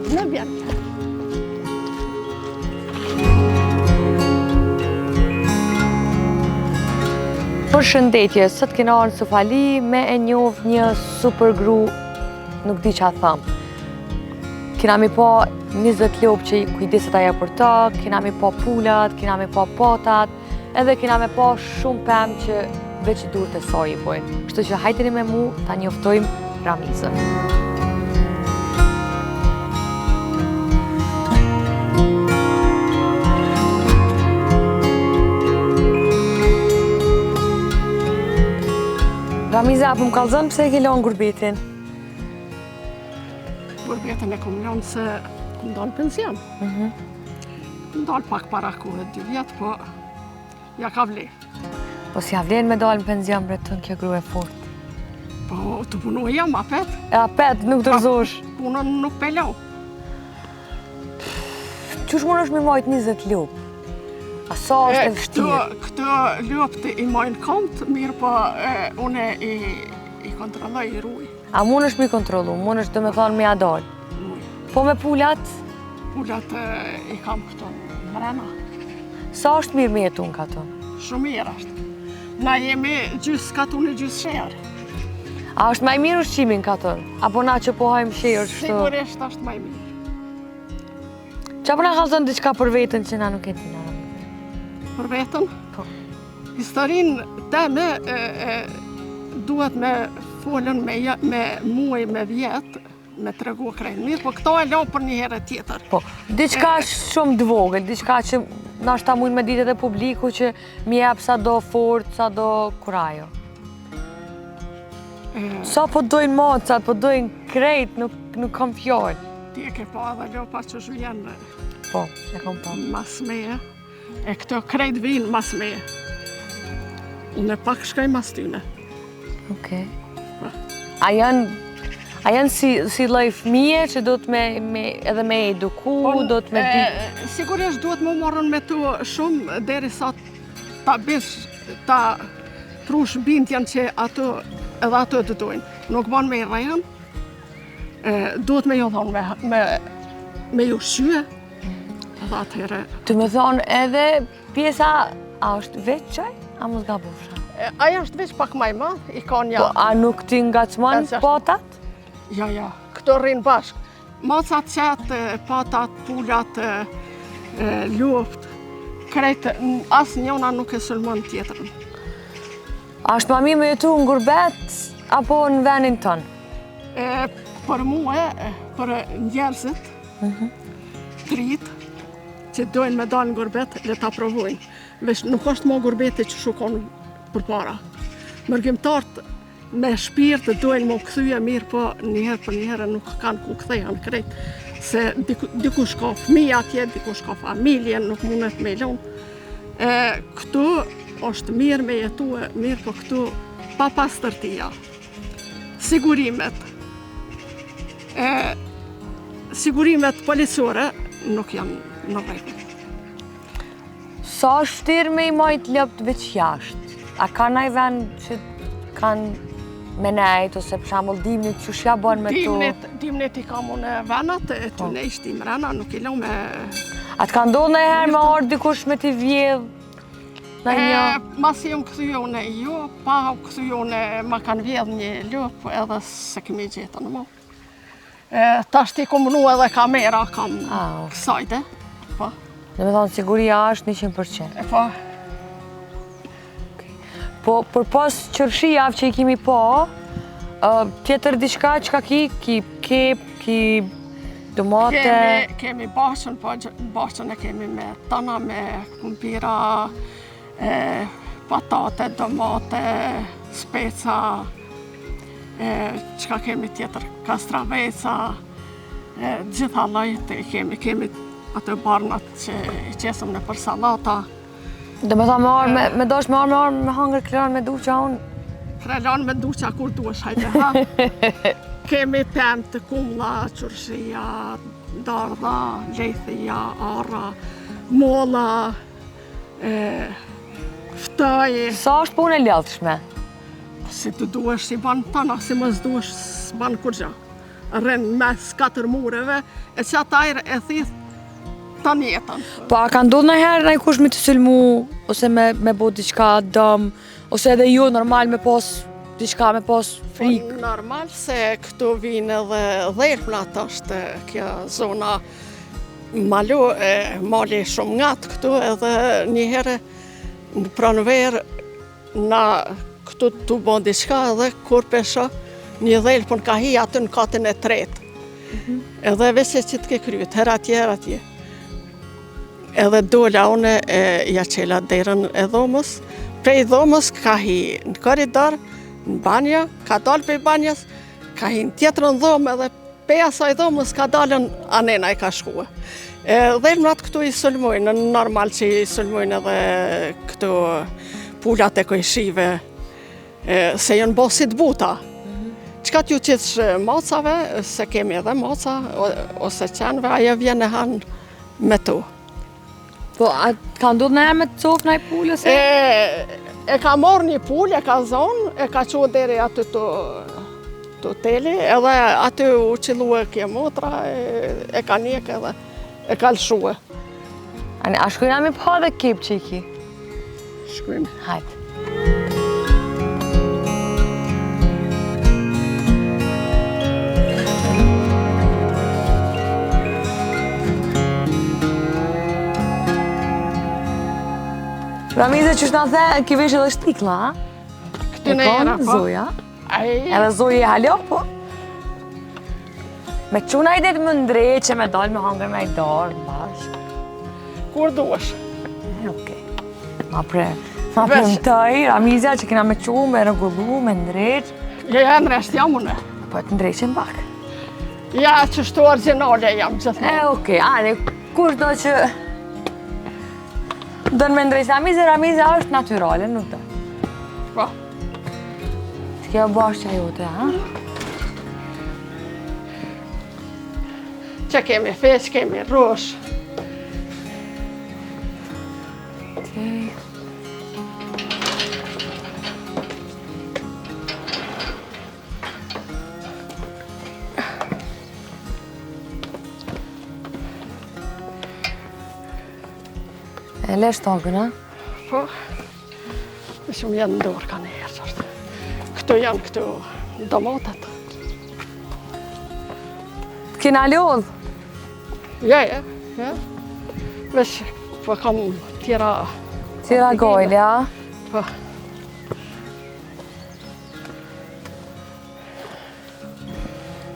Në bjen. Përshëndetje, sot kena ardhur në Sofali me e njoh një super gru, nuk di ç'a them. Kena mi pa 20 lopë që kujdeset ajo për ta, kena mi pa pulat, kena mi pa patat, edhe kena mi pa shumë pemë që veç i durët e saj i bojnë. Kështu që hajteni me mu ta njoftojmë Ramizën. Ramiza, apo më kallëzon pse e ke lanë gurbetin? Gurbetin e kom lanë se kom dalë pension. Ndalë pak para kohë, 2 vjetë, po ja ka vle. Po si ja vlen me dalë në penzion bre tënë kjo gru e fort? Po të punoj jam, apet. E apet, nuk të rëzosh. Punën nuk pelau. Qush mund është me majtë 20 lopë? A sa është e vështirë? Këtë lopët i majnë kont, mirë po une i kontrolloj, i ruj. A mund është me i kontrolu, mund është dhe me thonë me ja dalë? Po me pulat? Pulat i kam këto mrena. Sa është mirë me jetu në kato? Shumë mirë është. Na jemi gjysë katun e gjysë sherë. A është maj mirë ushqimin kato? Apo na që po hajmë sherë shtu? Sigurisht është maj mirë. Qa po na kalzon diçka për vetën që na nuk e tina? Për vetën? Po. Historinë teme duhet me folën me muaj, me vjetë, me tregu krejnë mirë, po këto e lo për një herë tjetër. Po, diçka shumë dvogël, diçka që nashta mujnë me ditet e publiku që mi jep sa do fort, sa do kurajo. Sa po dojnë macat, po dojnë krejt, nuk kam fjallë. Ti e ke pa dhe lopa që shvjen Po, e kam pa. mas meje, e këto krejt vinë mas meje. Unë e pak shkaj mas tyne. Okej. A janë si lloj fëmije që do të edhe me eduku, do të me di... Sigurisht duhet më morën me tu shumë deri sa ta bish, ta prush bindjen që edhe ato të dojnë. Nuk ban me i rejën, duhet me ju thonë me ju shqyë, edhe atëhere. Të me thonë edhe pjesa, a është veç qaj, a mos gabofsha? Aja është veç pak maj madh, i ka një... Po, a nuk ti ngacmon patat? Ja, këto rrinë bashkë. Macat qetë, patat, pulat, luft, krejtë, asë njona nuk e sulmon tjetërën. A është ma mirë me jetu në gurbet, apo në venin tënë? Për mua, për njerëzit, trit, që dojnë me dalë në gurbet, le ta provojnë. Vesh nuk është ma gurbeti që shukon për para. Mërgjimtarët me shpirt dojnë më këthyje mirë, po njëherë për njëherë nuk kanë ku këthejan krejt. Se dikush ka fëmija atje, dikush ka familje, nuk mundet me lonë. Këtu është mirë me jetu e mirë, po këtu pa pastërtia. Sigurimet policore nuk janë në rregull. Sa është vështirë me i majtë lopët veç jashtë? A ka naj vend që kanë me nejt, ose për shambull dimnit që shja bon me to? Dimnit i kam unë venat, e të ne ishti mrena, nuk i lo me... A të ka ndodhë në herë me orë dikush me t'i vjedh? Mas jam këthyjo në jo, pa këthyjo në ma kanë vjedh një lop, edhe se kemi gjetën në mo. Ta shti kom nu edhe kamera kam kësajde. Dhe me thonë, siguria është 100%. Po, për pas qërshijave që i kemi pa, tjetër diçka që ka ki kep, ki domate... Kemi bashën, po bashën e kemi me tana, me kumpira, patate, domate, speca, që ka kemi tjetër, kastraveca, gjitha lajt kemi ato barnat që i qesëm në për salata. Dhe me thonë me dosh me arë me hangër krelan me duqa unë? Krelan me duqa kur duesh, hajde ha. Kemi pemë të kumla, qërshia, dardha, lethija, ara, molla, ftoj. Sa është punë e lodhshme? Si të duesh, si banë tana, si mësë duesh, s'banë kur gja. rrin mes 4 mureve, e që atajrë e thith të njetën. Po a ka ndodhur ndonjëherë ndaj kush me të sulmu, ose me bo diçka dëm, ose edhe ju normal me pas diçka, me pas frikë? Normal se këtu vinë edhe dherpnat është kjo zona malu, mali shumë ngatë këtu edhe njëherë në pranverë na këtu të bon diçka edhe kur pesha një dherpën ka hi aty në katën e tretë. Edhe veç që të ke kryet, her atje. Edhe dola une ja qela derën e dhomës, prej dhomës ka hi në koridor, në banja, ka dalë për banjas, ka hi në tjetërën dhomë edhe pe asaj dhomës ka dalën anena i ka shkue. Dhermrat këtu i sulmojnë, normal që i sulmojnë edhe këtu pullat e kojshive, se jënë bosit buta. Qka t'ju qitësh macave, se kemi edhe maca, ose qenve, ajo vjen e hanë me tu. Po, a ka ndodhur ndonjëherë me të copë ndaj pulës? E ka marrë një pullë, e ka zonë, e ka qo deri aty të teli, edhe aty u qilue kje motra, e ka njek edhe e ka lëshue. A shkojna mi pa dhe kip që i ki? Shkojmë. Hajtë. Ramize që shna the, ki vesh edhe shtikla, ha? Këty në era, po. Zoja. Edhe Zoja i halo, po. Me quna i det më ndreqe, me dalë me hangër me i darë, bashkë. Kur duesh. Okej. Ma premtoj, Ramizja që kena me qu, me rregullu, me ndreqë. Ja ndresht jam une. Po të ndreqen pak. Ja që shtu originale jam gjithmonë. Okej, ani, kush do që dënë me ndrejtë Ramizja është naturale, nuk do. Po. Të kjo bashkë që ajote, ha? Që kemi feq, kemi rosh. Okej. E le shtagën, ha? Po, në shumë janë ndorë ka në herë. Këtu janë këtu domatat. Kena lodhë? Ja. Vesh, po kam tjera... Tjera gojle, ha? Po.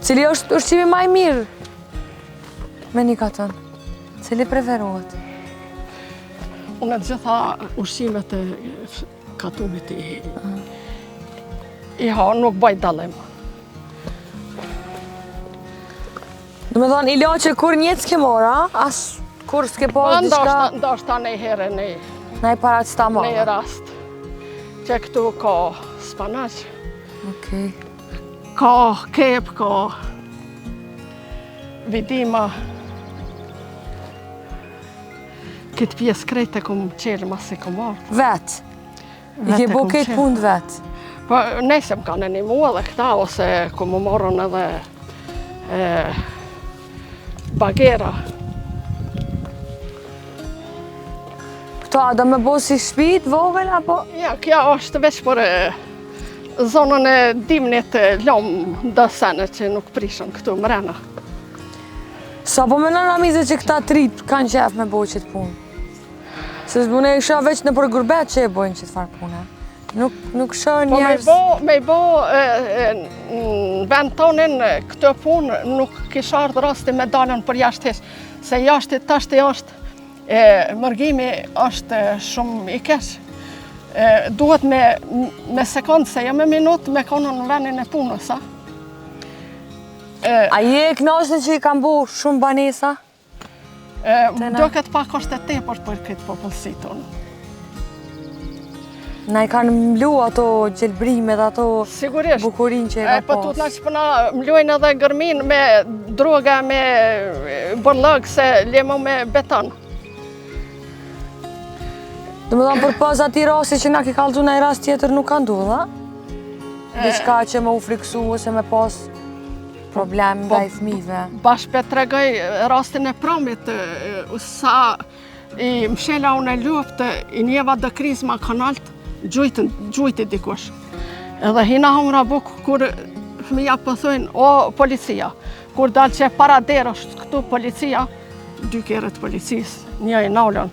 Cili është ushqimi maj mirë? Me një katën. Cili preferohet? Unë të gjitha ushqimet e katumit i ha, nuk bëj dallim. Do me thonë, i la që kur njët s'ke mora, as kur s'ke pas diçka... Ndoshta në herë Na i parat s'ta mora. në rast. Që këtu ka spanaq, Okej. ka kep, ka vidima. Këtë pjesë krejt e kom qelë mas e kom ardhë. Vetë? I Vetë ke e bo kom këtë qelë. punë vetë? Po, nëse më kanë animu edhe këta, ose ku më morën edhe bagera. Këto, a do me bo si shpit, vogël, apo? Ja, kjo është veç për zonën e dimnit lomë dësene që nuk prishën këtu mrena. Sa po menon Ramizja që këta trit kanë qef me bo qëtë punë? Se s'bune isha veç në për gurbet që e bojnë qëtë farë punë. Nuk shë Po njerës... me bo në vend tonin këtë punë nuk kisha ardhë rasti me dalën për jashtë heq. Se jashtë tashtë mërgimi është shumë i keq. Duhet me sekundë, se jo me minutë, me konë në vendin e punës, a? A je e knaqën që i kam bo shumë banesa? Do këtë pak është e tepër për këtë popullsi tonë. Na i kanë mlu ato gjelbrimet, ato Sigurisht. bukurin që i ka Po pas. tutna që përna mluajnë edhe gërmin me droga, me bërlëg, se lemo me beton. Do me thonë për pas ati rasti që na ki kalzu në i rast tjetër nuk ka ndodha? Diçka që me u friksu ose me pas problem ndaj fëmijëve. Bashkë tregoj rastin e pramit, sa i mshela unë e luftë, i njeva dë kriz ma kanalt, gjujti dikush. Edhe hina humra buk, kur fëmija pëthojnë, o policia, kur dalë që para derë është këtu policia, 2 keret policis, një i naulën,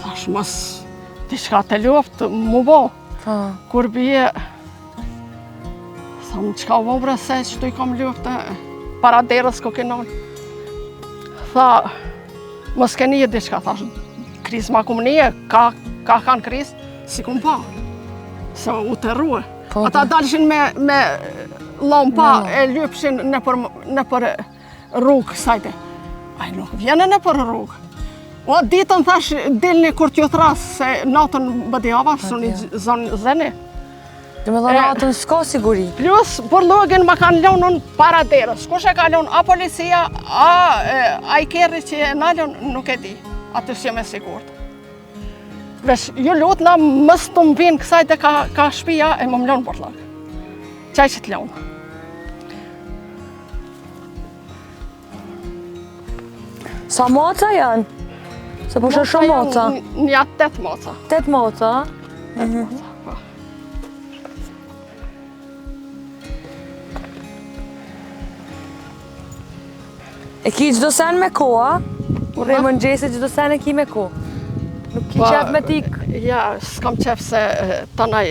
thash mos, diçka të luftë, mu bo. Kur bje, thamë, qka vobra se që tu i kam luftë, para derës ko ke naulë. Tha, mos ke një diçka, thash, kriz ma kum një, ka kanë kriz, si kum pa, se u të ruë. Ata dalëshin me lampa e lypshin në për rrugë, sajte. Aj nuk vjene në për rrugë. O, ditën thash, dilni kur t'ju thrasë, se natën bëdjava, suni zëni. Dhe me dhe natën s'ka siguri. Plus, burlogin ma kanë lënën para derës. Kush e ka lënë, a policia, a i kerri që e na lënë, nuk e di. Aty s'jem e sigurt. Vesh, ju lutna, mës të më vinë kësaj dhe ka shpia e më lënë burlog. Qaj që t'lënë. Sa moca janë? Se po shë shumë moca? Nja 8 moca. 8 moca? 8 moca, po. E ki gjdo sen me ko, a? Ure më nxese gjdo sen e ki me ko. Nuk ki qef me tik? Ja, s'kam qef se tanaj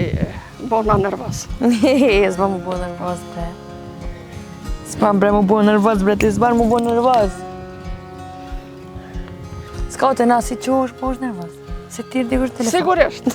bona nervos. S'ba mu bo nervos, bre. S'ba bre mu bo nervos, bre, ti s'bar mu bo nervos. S'ka të na si qosh, po është nervos. Se ti dikur telefon. Sigurisht.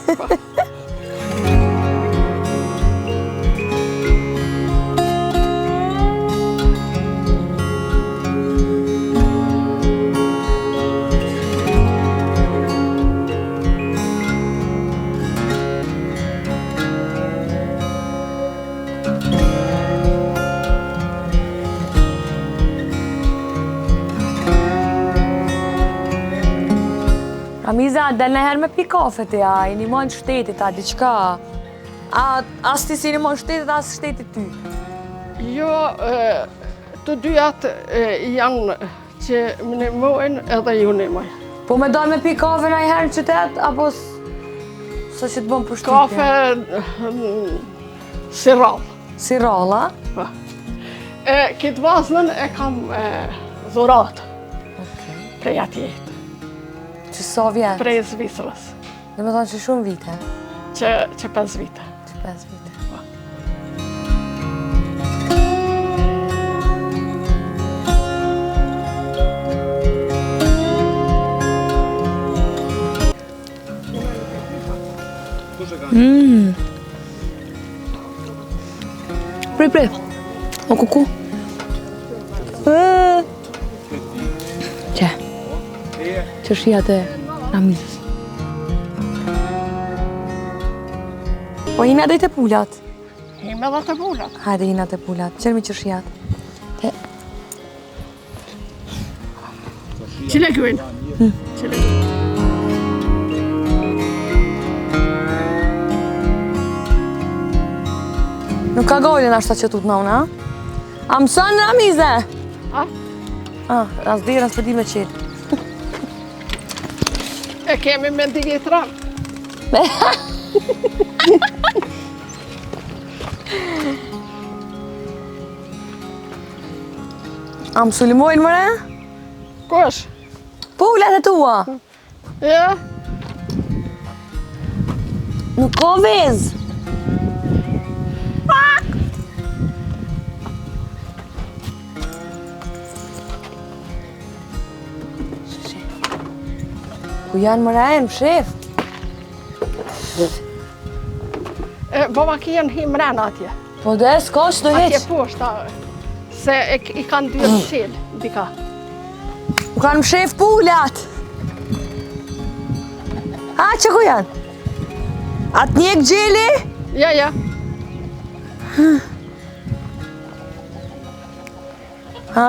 Ramiza, del nëherë me pi kafe të ja, i një monë shtetit, a diqka. As ti si një monë shtetit, as shtetit ty. Jo, të dyat janë që më nëmojnë edhe ju nëmoj. Po me dojnë me pi kafe në i herë në qytet, apo sa që të bëmë për shtitje? Kafe si rallë. Si rallë, a? Këtë vaznën e kam dhuratë. Prej atjetë. Që sa vjetë? Prej Zvicrës. Dhe me thonë që shumë vite? Që 5 vite. Që 5 vite. Prej. O kuku. Që? Që shia të Ramizës. Po hina dhe të pullat? Hime dhe të pullat. Hajde hina të pullat. Qërmi që shiat? Qile gjujnë? Qile gjujnë. Nuk ka gojlin ashta që tu të nëuna, a mësën Ramize? As dirë, as përdi me qëllë. E kemi me ndi vjetran. A më sulimojnë mëre? Kush? Pullet e tua. Ja? Nuk ka vez. Ku janë mërenë, shef? Baba ki janë himren atje. Po dhe s'ka që do heq. Atje poshta, se i kanë 2 qilë, dika. U kanë më shef pullat. Ha, që ku janë? Atë njek gjeli? Ja. Ha?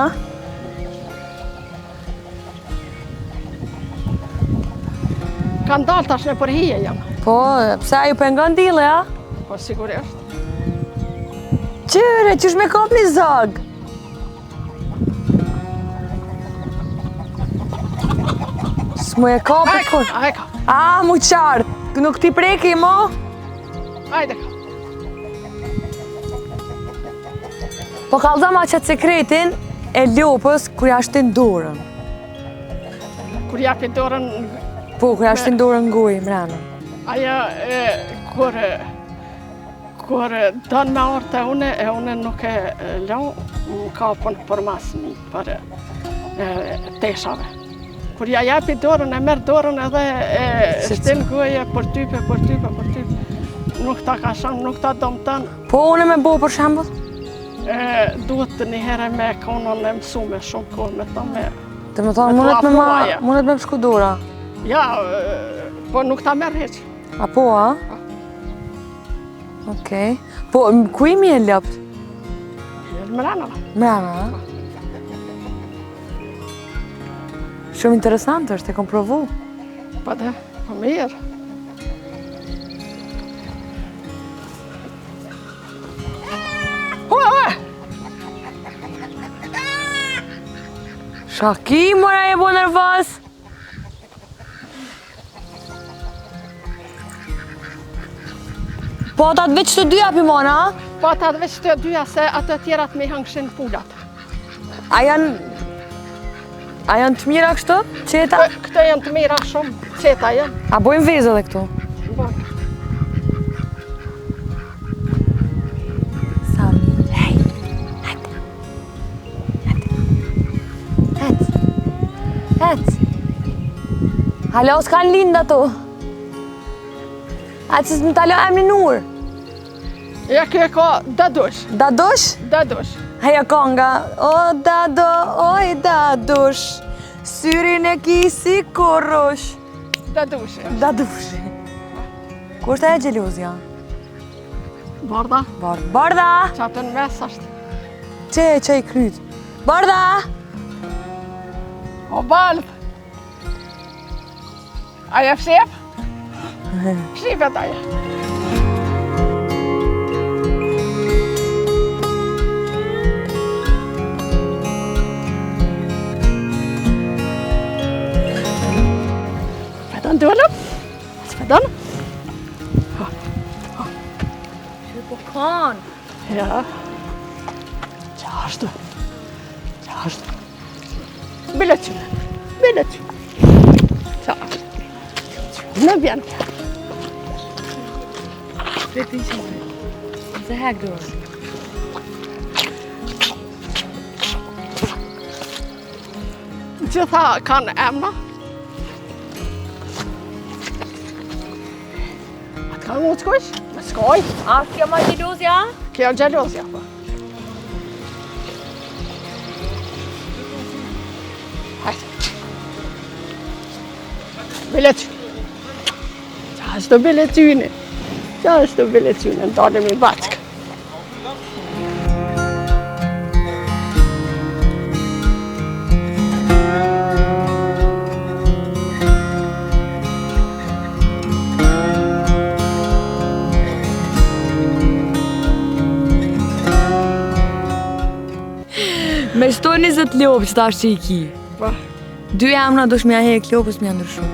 Kanë dalë tash në për hije janë. Po, pse ju pengon dile, a? Po, sigurisht. Qyre, qysh me kap një zog? s'mu e ka për kur. A e ka. A, mu qartë. Nuk ti preki, mo? Ajde ka. Po kallëza ma qëtë sekretin e lopës kur ja shtin dorën. Kur japi dorën, Po, kur ja shtin dorën ngoj, mrena. aja kur don me orë e une nuk e lau, më kapën për masë për teshave. Kur ja japi dorën, e merë dorën edhe e shtin goje për type. Nuk ta ka shanë, nuk ta dom tënë. Po, une me bo për shembull? Duhet një herë me konën e mësu me shumë kohë me ta me... Të më thonë, mundet me pëshku dora. Ja, po nuk ta merë heq. A po, a? Okej. Po, ku imi e lëpt? Mrena. Mrena, a? Shumë interesant është, e kom provu. Po dhe, po mirë. Shaki, mora e bo nervos. Po atat veç të dyja pimona, a? Po atat veç të dyja se atë tjerat me hëngshin pulat. A janë të mira kështu? Qeta? Këto janë të mira shumë, qeta janë. A bojmë vezë edhe këtu? Bojmë. Sami, hej, hec. Halo, s'kan lind ato. Atë që më talo emrin Nur. Ja kjo e ka dadush. Dadush? Dadush. Heja konga. O dado, oj dadush, syrin e kisi korrosh. Dadush. Dadush. Ku është e gjeluzja? Barda. Barda! Që atë në mes është. Që i kryt. Barda! O balë. Aja fshep? Shqipet aja. Fedon dëllëm? Fedon? Që po kanë? Ja. Qashtu. Bile qyne. Qashtu. Në vjen. Vetin që më. Se hek dorë. Gjitha kanë emna. Atë kanë mu të kujsh? Me skoj. A, kjo ma gjeluzja? Kjo gjelozja, po. Hajde. Bilet. Qashtu bilet qyne. Ndalëm i backë. Me shto 20 lopë që ta është që i ki. Po. 2 emna do shmja hek lopës mja ndryshu.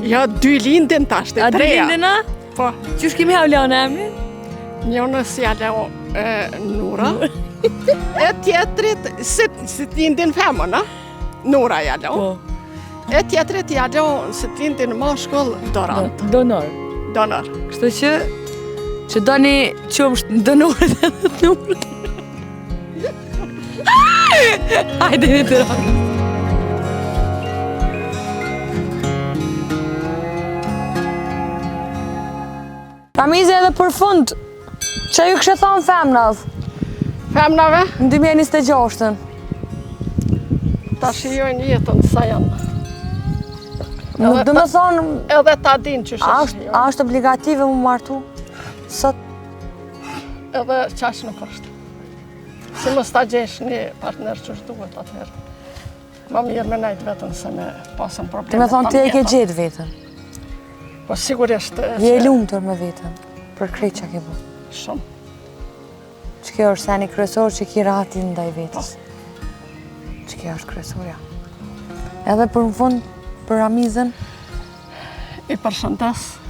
Ja, 2 lindin tashtë, A 3. 2 lindina? Po. Qysh kemi havla në emrin? Njënës jaleo Nura. E tjetrit, si t'lindin femën, Nura jaleo. Po. E tjetrit jaleo si t'lindin moshkull Dorant. Donor. Donor. Kështu që do një qumsht në donorët edhe të numërët. Hajde një të rakë. Ramize edhe për fund, që ju kështë thonë femnave? Femnave? Në 2026-ën. Ta shijojnë jetën sa janë. Nuk do me thonë, Edhe ta din që shijojnë. a është obligative mu martu? Sot? Edhe qash nuk është. Si mos ta gjesh një partner që është duhet atëherë. Ma mirë me najtë vetën se me pasën probleme. Të me thonë ti e ke gjetë vetën. Po sigurisht Je e lumëtur me vetën, për krejt që ke bu. shumë. Që kjo është seni kryesor që ki rahatin ndaj vetës. Që kjo është kryesorja. Edhe për në fund, për Ramizën? I përshëndes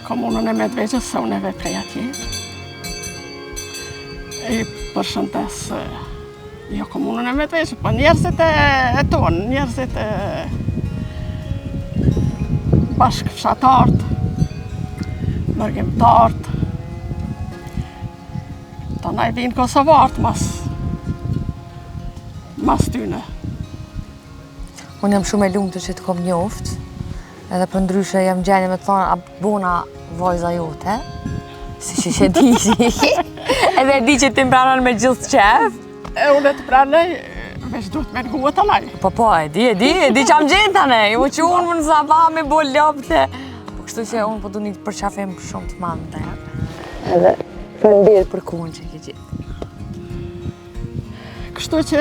komunën e Medvegjës, se unë e veprej atje. I përshëndes jo komunën e Medvegjës, po njerëzit e tonë, njerëzit e bashkëfshatarët, mërgjimtarët, ta na i vinë kosovarët mas tyne. Unë jam shumë e lumtur që të kom njoft, edhe për ndryshe jam gjenje me të thonë, a bona vajza jote, si që di që edhe di që ti mpranon me gjithë qef. E unë të pranej, veç duhet me n'gua të laj. Po, e di që am gjenë tane, u që unë më në zaba me bo lopte. Po kështu që unë po du një të përqafim shumë të madhë të janë. Edhe faleminderit për kohën që ke gjithë. Kështu që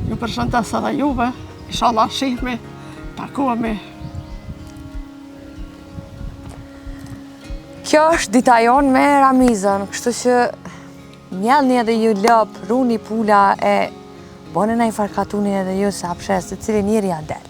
ju përshëndes edhe juve, inshallah shihmi, takohemi. Kjo është dita jonë me Ramizën, kështu që mjellni edhe ju lop, runi pula e bone na i farkatuni edhe ju sa pshes të cilin njëri adel.